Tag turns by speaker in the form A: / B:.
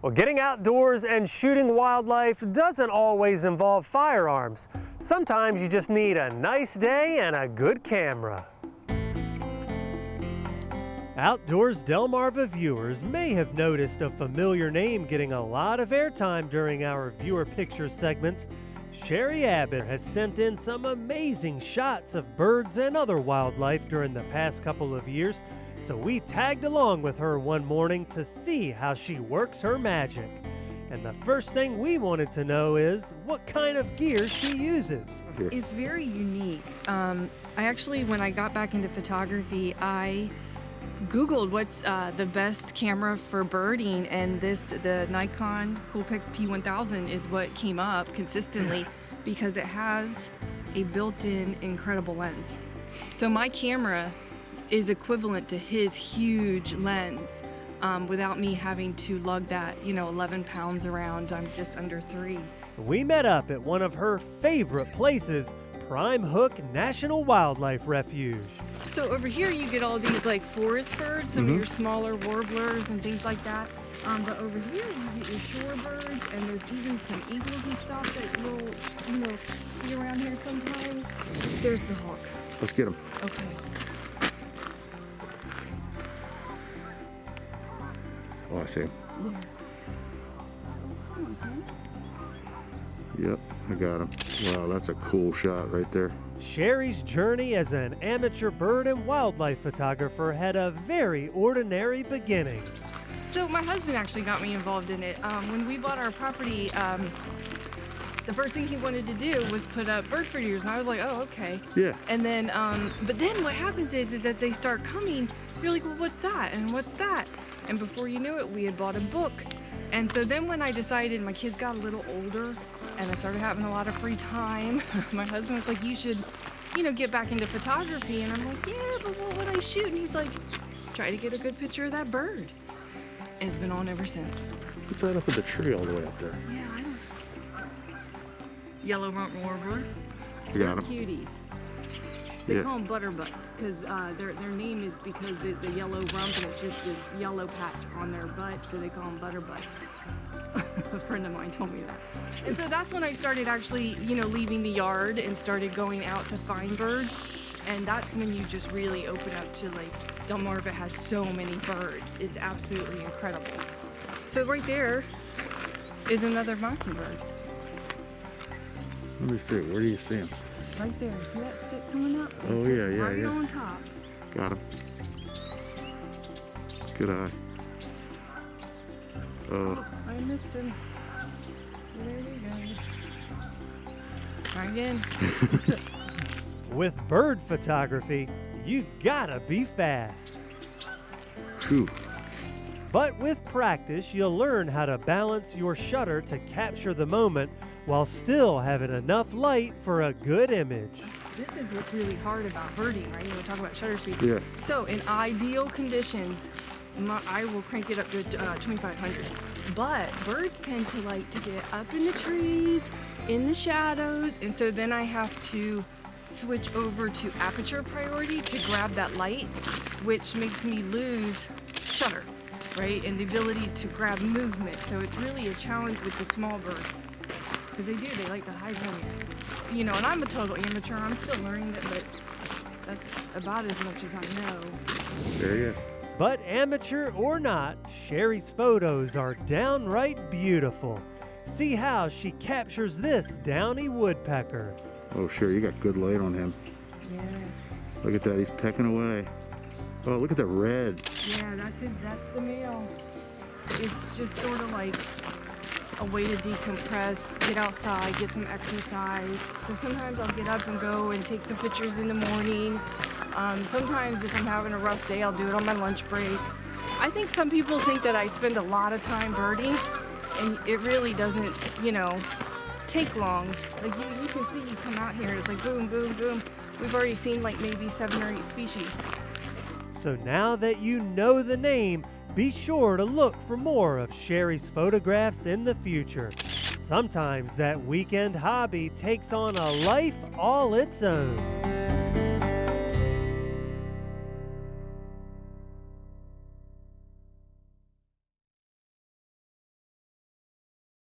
A: Well, getting outdoors and shooting wildlife doesn't always involve firearms. Sometimes you just need a nice day and a good camera. Outdoors Delmarva viewers may have noticed a familiar name getting a lot of airtime during our viewer picture segments. Sherry Abbott has sent in some amazing shots of birds and other wildlife during the past couple of years, so we tagged along with her one morning to see how she works her magic. And the first thing we wanted to know is what kind of gear she uses.
B: It's very unique. I actually, when I got back into photography, I Googled what's the best camera for birding, and the Nikon Coolpix P1000 is what came up consistently because it has a built-in incredible lens. So my camera is equivalent to his huge lens without me having to lug that, 11 pounds around. I'm just under 3.
A: We met up at one of her favorite places, Prime Hook National Wildlife Refuge.
B: So over here you get all these like forest birds, some of your smaller warblers and things like that. But over here you get your shorebirds, and there's even some eagles and stuff that will, be around here sometimes. There's the hawk.
C: Let's get him.
B: Okay.
C: Oh, I see him.
B: Yeah. Come on, son.
C: Yep, I got him. Wow, that's a cool shot right there.
A: Sherry's journey as an amateur bird and wildlife photographer had a very ordinary beginning.
B: So my husband actually got me involved in it. When we bought our property, the first thing he wanted to do was put up bird feeders, and I was like, oh, okay.
C: Yeah.
B: And then, but then what happens is that they start coming, you're like, well, what's that? And what's that? And before you knew it, we had bought a book. And so then when I decided, my kids got a little older, and I started having a lot of free time, my husband was like, you should, get back into photography. And I'm like, yeah, but what would I shoot? And he's like, try to get a good picture of that bird. And it's been on ever since.
C: What's that up in the tree all the way up there?
B: Yeah, I don't. Yellow rump warbler.
C: You got him.
B: Cuties. They call them butterbutts because their name is because the yellow rump, and it's just this yellow patch on their butt, so they call them butterbutts. A friend of mine told me that. And so that's when I started actually, leaving the yard and started going out to find birds. And that's when you just really open up to, Delmarva has so many birds. It's absolutely incredible. So right there is another mockingbird.
C: Let me see. Where do you see him?
B: Right there. See that stick coming up?
C: Oh, yeah,
B: right on top.
C: Got him. Good eye.
B: Oh, I missed him. There we go. Try again.
A: With bird photography, you gotta be fast.
C: Phew.
A: But with practice, you'll learn how to balance your shutter to capture the moment while still having enough light for a good image.
B: This is what's really hard about birding, right? We talk about shutter speed.
C: Yeah.
B: So in ideal conditions, I will crank it up to 2500. But birds tend to like to get up in the trees, in the shadows, and so then I have to switch over to aperture priority to grab that light, which makes me lose shutter, right? And the ability to grab movement. So it's really a challenge with the small birds. Because they like to hide from you. And I'm a total amateur, I'm still learning it, but that's about as much as I know.
C: There he is.
A: But amateur or not, Sherry's photos are downright beautiful. See how she captures this downy woodpecker.
C: Oh, sure, you got good light on him.
B: Yeah.
C: Look at that, he's pecking away. Oh, look at the red.
B: Yeah, that's the male. It's just sort of like a way to decompress, get outside, get some exercise. So sometimes I'll get up and go and take some pictures in the morning. Sometimes if I'm having a rough day, I'll do it on my lunch break. I think some people think that I spend a lot of time birding, and it really doesn't, take long. Like you can see, you come out here, it's like boom, boom, boom. We've already seen maybe 7 or 8 species.
A: So now that you know the name, be sure to look for more of Sherry's photographs in the future. Sometimes that weekend hobby takes on a life all its own.